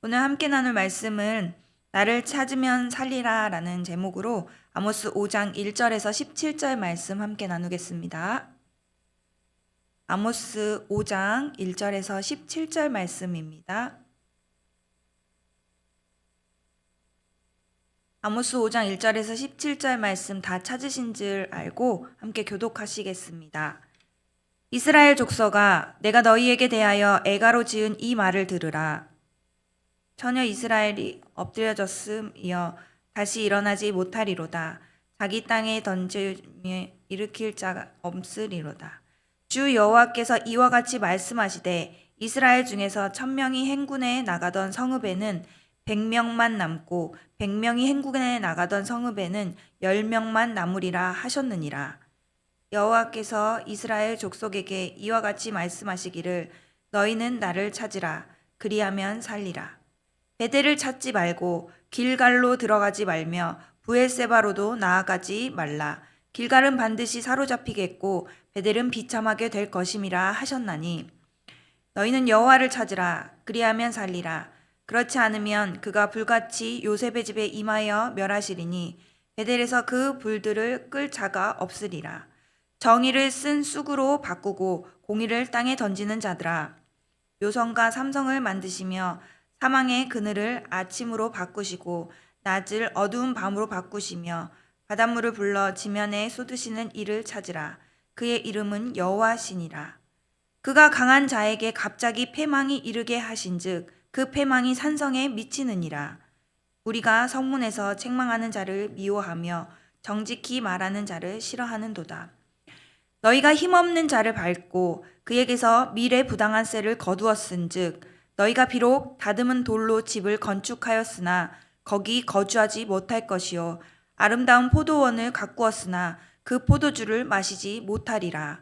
오늘 함께 나눌 말씀은 나를 찾으면 살리라 라는 제목으로 아모스 5장 1절에서 17절 말씀 함께 나누겠습니다. 아모스 5장 1절에서 17절 말씀입니다. 아모스 5장 1절에서 17절 말씀 다 찾으신 줄 알고 함께 교독하시겠습니다. 이스라엘 족속아, 내가 너희에게 대하여 애가로 지은 이 말을 들으라. 처녀 이스라엘이 엎드려졌음이여 다시 일어나지 못하리로다. 자기 땅에 던짐에 일으킬 자가 없으리로다. 주 여호와께서 이와 같이 말씀하시되 이스라엘 중에서 1000명이 행군에 나가던 성읍에는 100명만 남고 100명이 행군에 나가던 성읍에는 10명만 남으리라 하셨느니라. 여호와께서 이스라엘 족속에게 이와 같이 말씀하시기를 너희는 나를 찾으라. 그리하면 살리라. 베델을 찾지 말고 길갈로 들어가지 말며 브엘세바로도 나아가지 말라. 길갈은 반드시 사로잡히겠고 베델은 비참하게 될 것임이라 하셨나니 너희는 여호와를 찾으라. 그리하면 살리라. 그렇지 않으면 그가 불같이 요셉의 집에 임하여 멸하시리니 베델에서 그 불들을 끌 자가 없으리라. 정의를 쓴 쑥으로 바꾸고 공의를 땅에 던지는 자들아, 요성과 삼성을 만드시며 사망의 그늘을 아침으로 바꾸시고 낮을 어두운 밤으로 바꾸시며 바닷물을 불러 지면에 쏟으시는 이를 찾으라. 그의 이름은 여호와시니라. 그가 강한 자에게 갑자기 패망이 이르게 하신즉 그 패망이 산성에 미치느니라. 우리가 성문에서 책망하는 자를 미워하며 정직히 말하는 자를 싫어하는도다. 너희가 힘없는 자를 밟고 그에게서 미래 부당한 세를 거두었은즉 너희가 비록 다듬은 돌로 집을 건축하였으나 거기 거주하지 못할 것이요 아름다운 포도원을 가꾸었으나 그 포도주를 마시지 못하리라.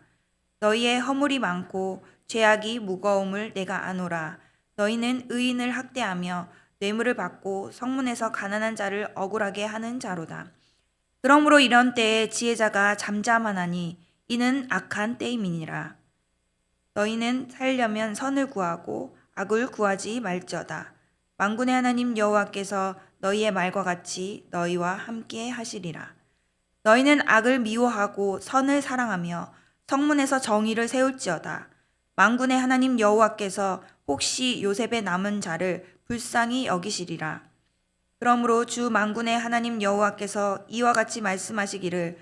너희의 허물이 많고 죄악이 무거움을 내가 아노라. 너희는 의인을 학대하며 뇌물을 받고 성문에서 가난한 자를 억울하게 하는 자로다. 그러므로 이런 때에 지혜자가 잠잠하나니 이는 악한 때임이니라. 너희는 살려면 선을 구하고 악을 구하지 말지어다. 만군의 하나님 여호와께서 너희의 말과 같이 너희와 함께 하시리라. 너희는 악을 미워하고 선을 사랑하며 성문에서 정의를 세울지어다. 만군의 하나님 여호와께서 혹시 요셉의 남은 자를 불쌍히 여기시리라. 그러므로 주 만군의 하나님 여호와께서 이와 같이 말씀하시기를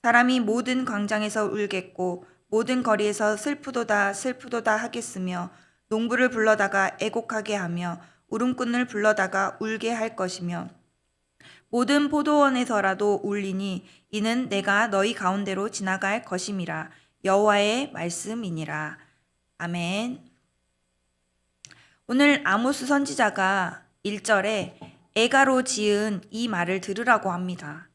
사람이 모든 광장에서 울겠고 모든 거리에서 슬프도다 슬프도다 하겠으며 농부를 불러다가 애곡하게 하며 울음꾼을 불러다가 울게 할 것이며 모든 포도원에서라도 울리니 이는 내가 너희 가운데로 지나갈 것임이라. 여호와의 말씀이니라. 아멘. 오늘 아모스 선지자가 1절에 애가로 지은 이 말을 들으라고 합니다.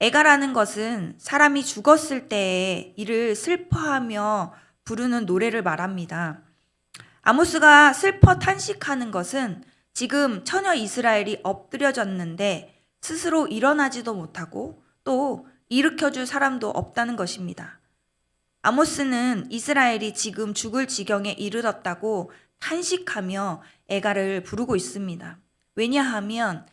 애가라는 것은 사람이 죽었을 때에 이를 슬퍼하며 부르는 노래를 말합니다. 아모스가 슬퍼 탄식하는 것은 지금 처녀 이스라엘이 엎드려졌는데 스스로 일어나지도 못하고 또 일으켜줄 사람도 없다는 것입니다. 아모스는 이스라엘이 지금 죽을 지경에 이르렀다고 탄식하며 애가를 부르고 있습니다. 왜냐하면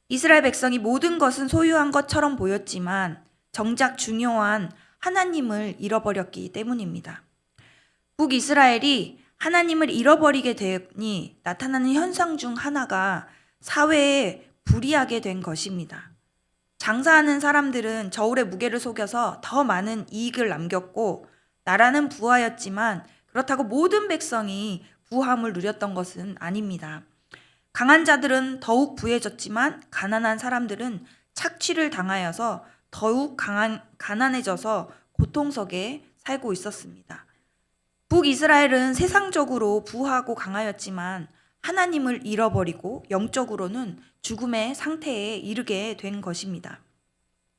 이스라엘 백성이 모든 것은 소유한 것처럼 보였지만 정작 중요한 하나님을 잃어버렸기 때문입니다. 북이스라엘이 하나님을 잃어버리게 되니 나타나는 현상 중 하나가 사회에 불이하게 된 것입니다. 장사하는 사람들은 저울의 무게를 속여서 더 많은 이익을 남겼고 나라는 부하였지만 그렇다고 모든 백성이 부함을 누렸던 것은 아닙니다. 강한 자들은 더욱 부해졌지만 가난한 사람들은 착취를 당하여서 더욱 가난해져서 고통 속에 살고 있었습니다. 북이스라엘은 세상적으로 부하고 강하였지만 하나님을 잃어버리고 영적으로는 죽음의 상태에 이르게 된 것입니다.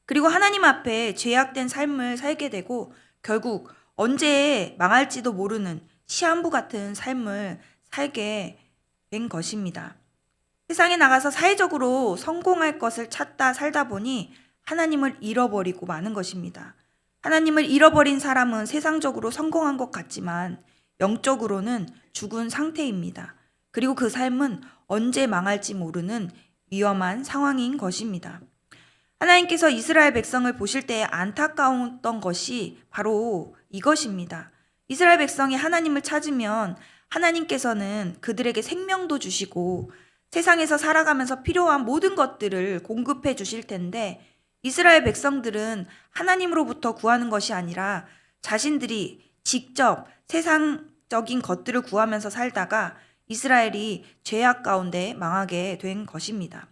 그리고 하나님 앞에 죄악된 삶을 살게 되고 결국 언제 망할지도 모르는 시한부 같은 삶을 살게 된 것입니다. 세상에 나가서 사회적으로 성공할 것을 찾다 살다 보니 하나님을 잃어버리고 마는 것입니다. 하나님을 잃어버린 사람은 세상적으로 성공한 것 같지만 영적으로는 죽은 상태입니다. 그리고 그 삶은 언제 망할지 모르는 위험한 상황인 것입니다. 하나님께서 이스라엘 백성을 보실 때 안타까웠던 것이 바로 이것입니다. 이스라엘 백성이 하나님을 찾으면 하나님께서는 그들에게 생명도 주시고 세상에서 살아가면서 필요한 모든 것들을 공급해 주실 텐데 이스라엘 백성들은 하나님으로부터 구하는 것이 아니라 자신들이 직접 세상적인 것들을 구하면서 살다가 이스라엘이 죄악 가운데 망하게 된 것입니다.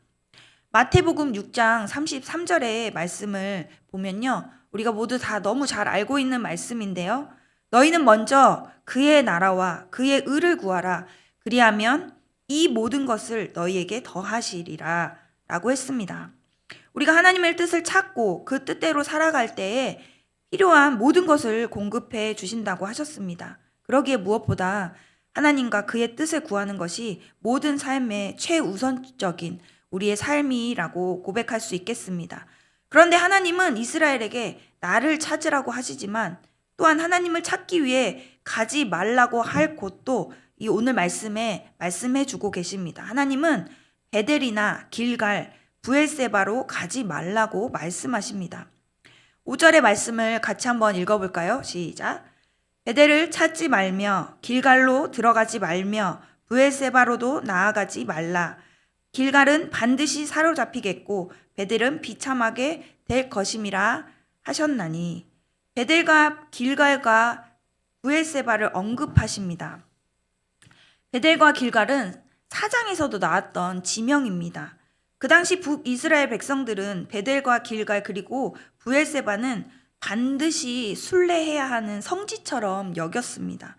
마태복음 6장 33절의 말씀을 보면요. 우리가 모두 다 너무 잘 알고 있는 말씀인데요. 너희는 먼저 그의 나라와 그의 의를 구하라. 그리하면 이 모든 것을 너희에게 더하시리라 라고 했습니다. 우리가 하나님의 뜻을 찾고 그 뜻대로 살아갈 때에 필요한 모든 것을 공급해 주신다고 하셨습니다. 그러기에 무엇보다 하나님과 그의 뜻을 구하는 것이 모든 삶의 최우선적인 우리의 삶이라고 고백할 수 있겠습니다. 그런데 하나님은 이스라엘에게 나를 찾으라고 하시지만 또한 하나님을 찾기 위해 가지 말라고 할 곳도 이 오늘 말씀에 말씀해 주고 계십니다. 하나님은 베델이나 길갈, 브엘세바로 가지 말라고 말씀하십니다. 5절의 말씀을 같이 한번 읽어볼까요? 시작. 베델을 찾지 말며 길갈로 들어가지 말며 브엘세바로도 나아가지 말라. 길갈은 반드시 사로잡히겠고 베델은 비참하게 될 것임이라 하셨나니 베델과 길갈과 브엘세바를 언급하십니다. 베델과 길갈은 사장에서도 나왔던 지명입니다. 그 당시 북이스라엘 백성들은 베델과 길갈 그리고 브엘세바는 반드시 순례해야 하는 성지처럼 여겼습니다.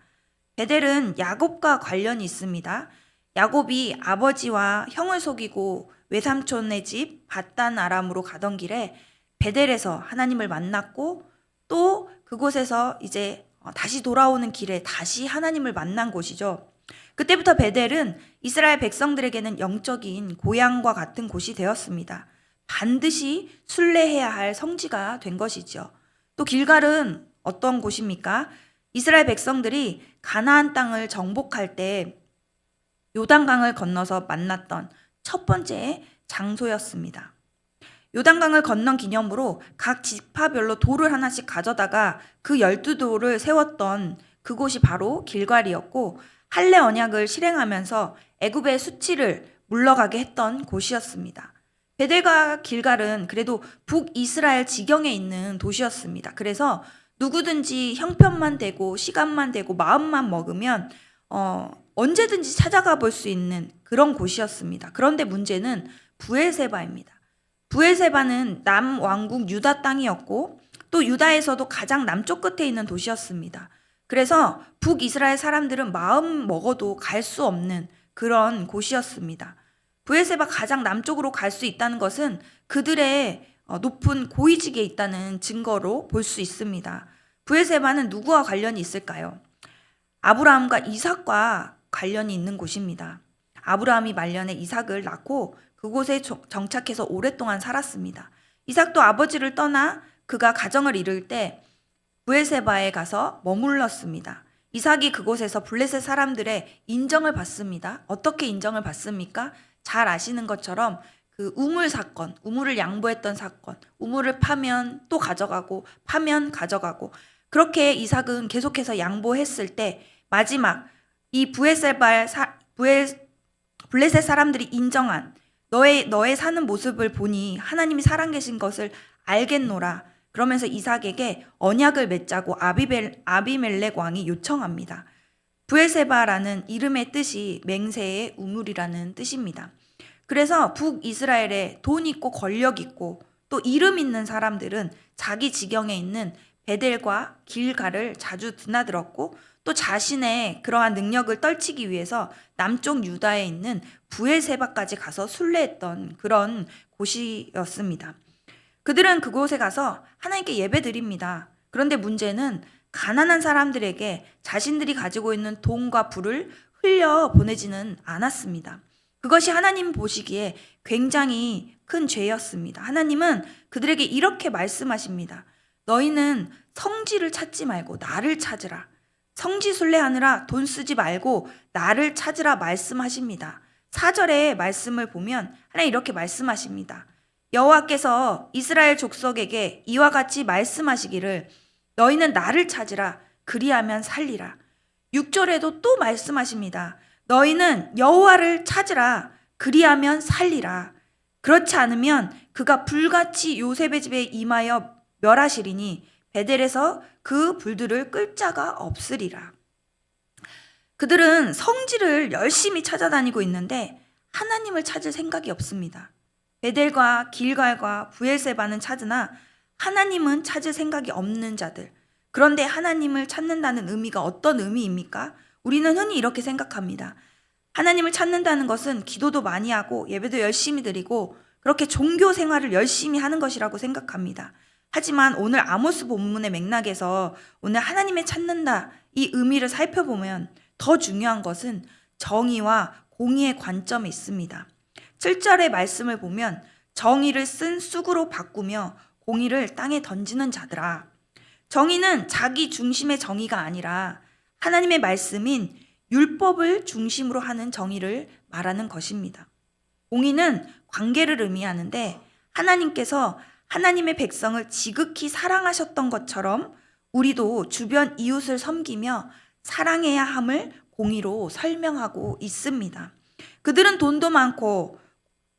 베델은 야곱과 관련이 있습니다. 야곱이 아버지와 형을 속이고 외삼촌의 집 밧단 아람으로 가던 길에 베델에서 하나님을 만났고 또 그곳에서 이제 다시 돌아오는 길에 다시 하나님을 만난 곳이죠. 그때부터 베델은 이스라엘 백성들에게는 영적인 고향과 같은 곳이 되었습니다. 반드시 순례해야 할 성지가 된 것이죠. 또 길갈은 어떤 곳입니까? 이스라엘 백성들이 가나안 땅을 정복할 때 요단강을 건너서 만났던 첫 번째 장소였습니다. 요단강을 건넌 기념으로 각 지파별로 돌을 하나씩 가져다가 그 12돌을 세웠던 그곳이 바로 길갈이었고 할례 언약을 실행하면서 애굽의 수치를 물러가게 했던 곳이었습니다. 베델과 길갈은 그래도 북이스라엘 지경에 있는 도시였습니다. 그래서 누구든지 형편만 되고 시간만 되고 마음만 먹으면 언제든지 찾아가 볼 수 있는 그런 곳이었습니다. 그런데 문제는 브엘세바입니다. 브엘세바는 남왕국 유다 땅이었고 또 유다에서도 가장 남쪽 끝에 있는 도시였습니다. 그래서 북이스라엘 사람들은 마음 먹어도 갈 수 없는 그런 곳이었습니다. 브엘세바 가장 남쪽으로 갈 수 있다는 것은 그들의 높은 고위직에 있다는 증거로 볼 수 있습니다. 브엘세바는 누구와 관련이 있을까요? 아브라함과 이삭과 관련이 있는 곳입니다. 아브라함이 말년에 이삭을 낳고 그곳에 정착해서 오랫동안 살았습니다. 이삭도 아버지를 떠나 그가 가정을 이룰 때 브엘세바에 가서 머물렀습니다. 이삭이 그곳에서 블레셋 사람들의 인정을 받습니다. 어떻게 인정을 받습니까? 잘 아시는 것처럼 그 우물 사건, 우물을 양보했던 사건, 우물을 파면 또 가져가고 파면 가져가고 그렇게 이삭은 계속해서 양보했을 때 마지막 이 블레셋 사람들이 인정한 너의 사는 모습을 보니 하나님이 살아계신 것을 알겠노라. 그러면서 이삭에게 언약을 맺자고 아비멜렉 왕이 요청합니다. 브엘세바라는 이름의 뜻이 맹세의 우물이라는 뜻입니다. 그래서 북이스라엘에 돈 있고 권력 있고 또 이름 있는 사람들은 자기 지경에 있는 베델과 길갈을 자주 드나들었고 또 자신의 그러한 능력을 떨치기 위해서 남쪽 유다에 있는 브엘세바까지 가서 순례했던 그런 곳이었습니다. 그들은 그곳에 가서 하나님께 예배드립니다. 그런데 문제는 가난한 사람들에게 자신들이 가지고 있는 돈과 부를 흘려 보내지는 않았습니다. 그것이 하나님 보시기에 굉장히 큰 죄였습니다. 하나님은 그들에게 이렇게 말씀하십니다. 너희는 성지를 찾지 말고 나를 찾으라. 성지순례하느라 돈 쓰지 말고 나를 찾으라 말씀하십니다. 4절의 말씀을 보면 하나님 이렇게 말씀하십니다. 여호와께서 이스라엘 족속에게 이와 같이 말씀하시기를 너희는 나를 찾으라 그리하면 살리라. 6절에도 또 말씀하십니다. 너희는 여호와를 찾으라 그리하면 살리라. 그렇지 않으면 그가 불같이 요셉의 집에 임하여 멸하시리니 베델에서 그 불들을 끌 자가 없으리라. 그들은 성지를 열심히 찾아다니고 있는데 하나님을 찾을 생각이 없습니다. 베델과 길갈과 브엘세바는 찾으나 하나님은 찾을 생각이 없는 자들. 그런데 하나님을 찾는다는 의미가 어떤 의미입니까? 우리는 흔히 이렇게 생각합니다. 하나님을 찾는다는 것은 기도도 많이 하고 예배도 열심히 드리고 그렇게 종교 생활을 열심히 하는 것이라고 생각합니다. 하지만 오늘 아모스 본문의 맥락에서 오늘 하나님을 찾는다 이 의미를 살펴보면 더 중요한 것은 정의와 공의의 관점에 있습니다. 7절의 말씀을 보면 정의를 쓴 쑥으로 바꾸며 공의를 땅에 던지는 자들아. 정의는 자기 중심의 정의가 아니라 하나님의 말씀인 율법을 중심으로 하는 정의를 말하는 것입니다. 공의는 관계를 의미하는데 하나님께서 하나님의 백성을 지극히 사랑하셨던 것처럼 우리도 주변 이웃을 섬기며 사랑해야 함을 공의로 설명하고 있습니다. 그들은 돈도 많고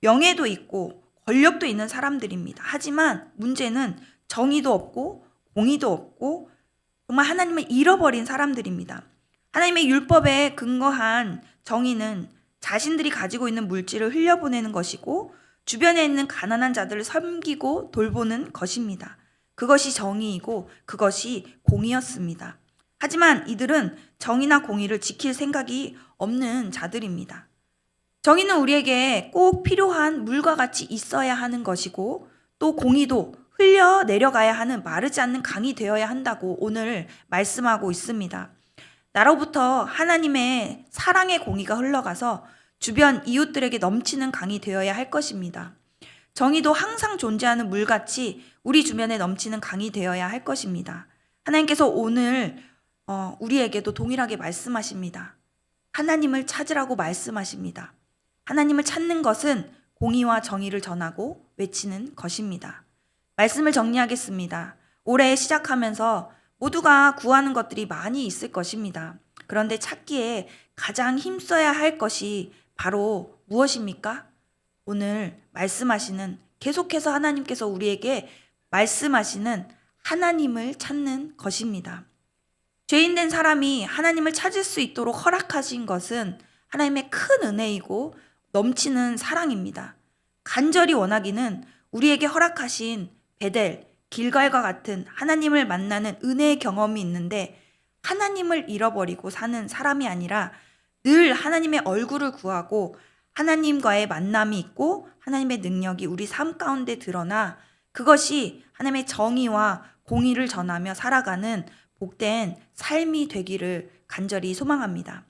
명예도 있고 권력도 있는 사람들입니다. 하지만 문제는 정의도 없고 공의도 없고 정말 하나님을 잃어버린 사람들입니다. 하나님의 율법에 근거한 정의는 자신들이 가지고 있는 물질을 흘려보내는 것이고 주변에 있는 가난한 자들을 섬기고 돌보는 것입니다. 그것이 정의이고 그것이 공의였습니다. 하지만 이들은 정의나 공의를 지킬 생각이 없는 자들입니다. 정의는 우리에게 꼭 필요한 물과 같이 있어야 하는 것이고 또 공의도 흘려 내려가야 하는 마르지 않는 강이 되어야 한다고 오늘 말씀하고 있습니다. 나로부터 하나님의 사랑의 공의가 흘러가서 주변 이웃들에게 넘치는 강이 되어야 할 것입니다. 정의도 항상 존재하는 물같이 우리 주변에 넘치는 강이 되어야 할 것입니다. 하나님께서 오늘 우리에게도 동일하게 말씀하십니다. 하나님을 찾으라고 말씀하십니다. 하나님을 찾는 것은 공의와 정의를 전하고 외치는 것입니다. 말씀을 정리하겠습니다. 올해 시작하면서 모두가 구하는 것들이 많이 있을 것입니다. 그런데 찾기에 가장 힘써야 할 것이 바로 무엇입니까? 오늘 말씀하시는 계속해서 하나님께서 우리에게 말씀하시는 하나님을 찾는 것입니다. 죄인된 사람이 하나님을 찾을 수 있도록 허락하신 것은 하나님의 큰 은혜이고 넘치는 사랑입니다. 간절히 원하기는 우리에게 허락하신 베델, 길갈과 같은 하나님을 만나는 은혜의 경험이 있는데 하나님을 잃어버리고 사는 사람이 아니라 늘 하나님의 얼굴을 구하고 하나님과의 만남이 있고 하나님의 능력이 우리 삶 가운데 드러나 그것이 하나님의 정의와 공의를 전하며 살아가는 복된 삶이 되기를 간절히 소망합니다.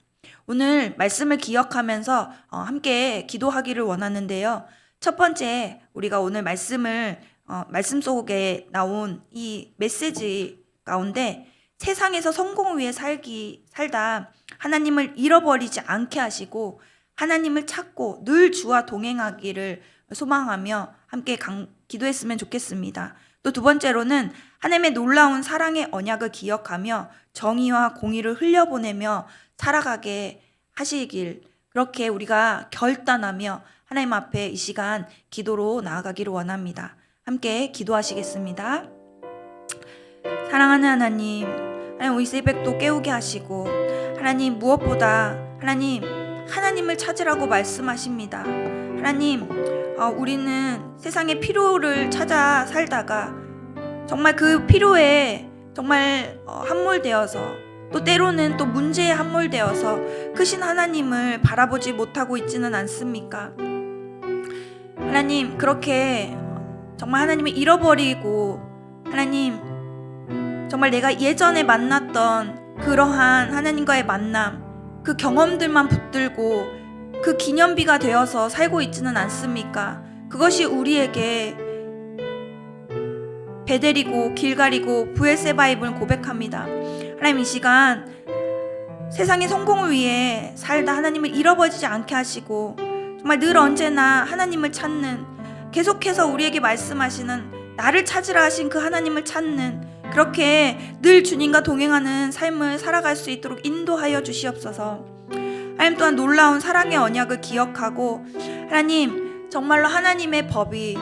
오늘 말씀을 기억하면서 함께 기도하기를 원하는데요. 첫 번째, 우리가 오늘 말씀 속에 나온 이 메시지 가운데 세상에서 성공 위해 살다 하나님을 잃어버리지 않게 하시고 하나님을 찾고 늘 주와 동행하기를 소망하며 함께 기도했으면 좋겠습니다. 또 두 번째로는 하나님의 놀라운 사랑의 언약을 기억하며 정의와 공의를 흘려보내며 살아가게 하시길 그렇게 우리가 결단하며 하나님 앞에 이 시간 기도로 나아가기를 원합니다. 함께 기도하시겠습니다. 사랑하는 하나님, 우리 새벽도 깨우게 하시고 하나님 무엇보다 하나님을 찾으라고 말씀하십니다. 하나님, 우리는 세상의 필요를 찾아 살다가 정말 그 필요에 정말 함몰되어서 또 때로는 또 문제에 함몰되어서 크신 하나님을 바라보지 못하고 있지는 않습니까? 하나님, 그렇게 정말 하나님을 잃어버리고 하나님 정말 내가 예전에 만났던 그러한 하나님과의 만남 그 경험들만 붙들고 그 기념비가 되어서 살고 있지는 않습니까? 그것이 우리에게 베델이고 길갈이고 브엘세바임을 고백합니다. 하나님, 이 시간 세상의 성공을 위해 살다 하나님을 잃어버리지 않게 하시고 정말 늘 언제나 하나님을 찾는, 계속해서 우리에게 말씀하시는 나를 찾으라 하신 그 하나님을 찾는, 그렇게 늘 주님과 동행하는 삶을 살아갈 수 있도록 인도하여 주시옵소서. 하나님 또한 놀라운 사랑의 언약을 기억하고, 하나님 정말로 하나님의 법이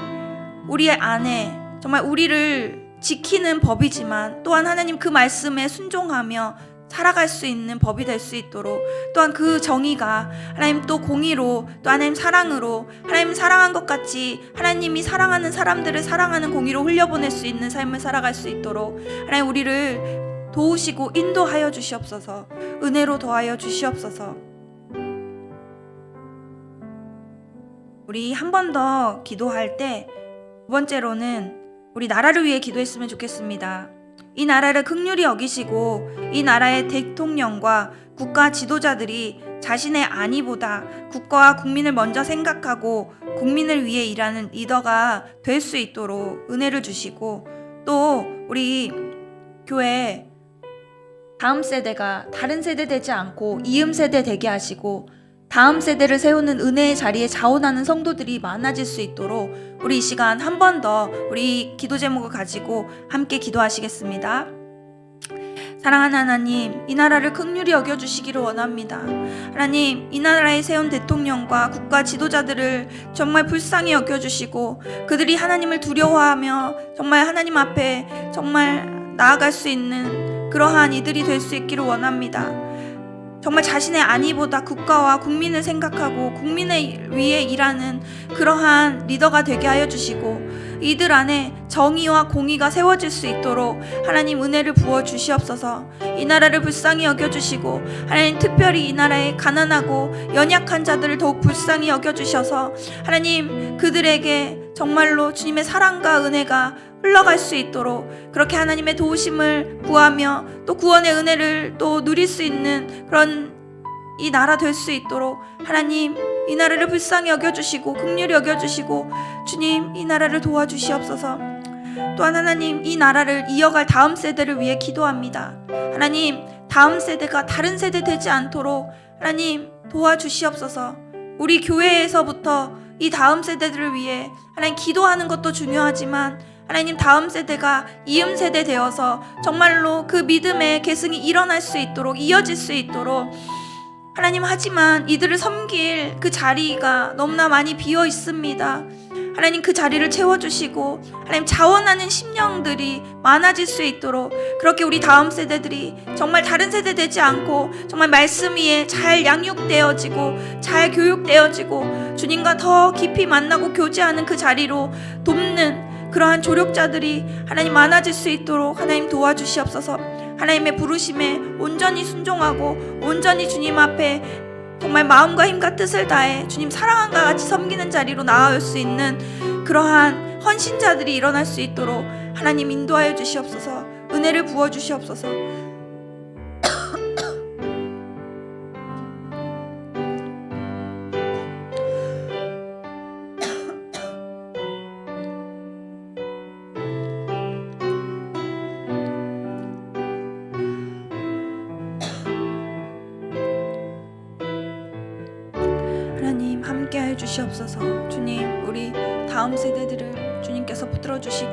우리 안에 정말 우리를 지키는 법이지만 또한 하나님 그 말씀에 순종하며 살아갈 수 있는 법이 될 수 있도록, 또한 그 정의가 하나님 또 공의로, 또 하나님 사랑으로, 하나님 사랑한 것 같이 하나님이 사랑하는 사람들을 사랑하는 공의로 흘려보낼 수 있는 삶을 살아갈 수 있도록 하나님 우리를 도우시고 인도하여 주시옵소서. 은혜로 더하여 주시옵소서. 우리 한 번 더 기도할 때 두 번째로는 우리 나라를 위해 기도했으면 좋겠습니다. 이 나라를 긍휼히 여기시고 이 나라의 대통령과 국가 지도자들이 자신의 안위보다 국가와 국민을 먼저 생각하고 국민을 위해 일하는 리더가 될 수 있도록 은혜를 주시고, 또 우리 교회 다음 세대가 다른 세대 되지 않고 이음 세대 되게 하시고 다음 세대를 세우는 은혜의 자리에 자원하는 성도들이 많아질 수 있도록 우리 이 시간 한 번 더 우리 기도 제목을 가지고 함께 기도하시겠습니다. 사랑하는 하나님, 이 나라를 긍휼히 여겨주시기를 원합니다. 하나님, 이 나라에 세운 대통령과 국가 지도자들을 정말 불쌍히 여겨주시고 그들이 하나님을 두려워하며 정말 하나님 앞에 정말 나아갈 수 있는 그러한 이들이 될 수 있기를 원합니다. 정말 자신의 안위보다 국가와 국민을 생각하고 국민을 위해 일하는 그러한 리더가 되게 하여 주시고 이들 안에 정의와 공의가 세워질 수 있도록 하나님 은혜를 부어 주시옵소서. 이 나라를 불쌍히 여겨주시고 하나님 특별히 이 나라의 가난하고 연약한 자들을 더욱 불쌍히 여겨주셔서 하나님 그들에게 정말로 주님의 사랑과 은혜가 흘러갈 수 있도록 그렇게 하나님의 도우심을 구하며 또 구원의 은혜를 또 누릴 수 있는 그런 이 나라 될 수 있도록 하나님 이 나라를 불쌍히 여겨주시고 긍휼히 여겨주시고 주님 이 나라를 도와주시옵소서. 또한 하나님 이 나라를 이어갈 다음 세대를 위해 기도합니다. 하나님 다음 세대가 다른 세대 되지 않도록 하나님 도와주시옵소서. 우리 교회에서부터 이 다음 세대들을 위해 하나님 기도하는 것도 중요하지만 하나님 다음 세대가 이음 세대 되어서 정말로 그 믿음의 계승이 일어날 수 있도록 이어질 수 있도록 하나님, 하지만 이들을 섬길 그 자리가 너무나 많이 비어 있습니다. 하나님 그 자리를 채워주시고 하나님 자원하는 심령들이 많아질 수 있도록 그렇게 우리 다음 세대들이 정말 다른 세대 되지 않고 정말 말씀 위에 잘 양육되어지고 잘 교육되어지고 주님과 더 깊이 만나고 교제하는 그 자리로 돕는 그러한 조력자들이 하나님 많아질 수 있도록 하나님 도와주시옵소서. 하나님의 부르심에 온전히 순종하고 온전히 주님 앞에 정말 마음과 힘과 뜻을 다해 주님 사랑함과 같이 섬기는 자리로 나아올 수 있는 그러한 헌신자들이 일어날 수 있도록 하나님 인도하여 주시옵소서. 은혜를 부어 주시옵소서. 하나님 함께하여 주시옵소서. 주님 우리 다음 세대들을 주님께서 붙들어 주시고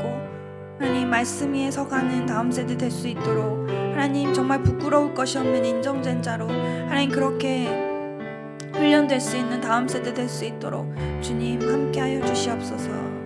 하나님 말씀 위에 서가는 다음 세대 될 수 있도록 하나님 정말 부끄러울 것이 없는 인정된 자로 하나님 그렇게 훈련될 수 있는 다음 세대 될 수 있도록 주님 함께하여 주시옵소서.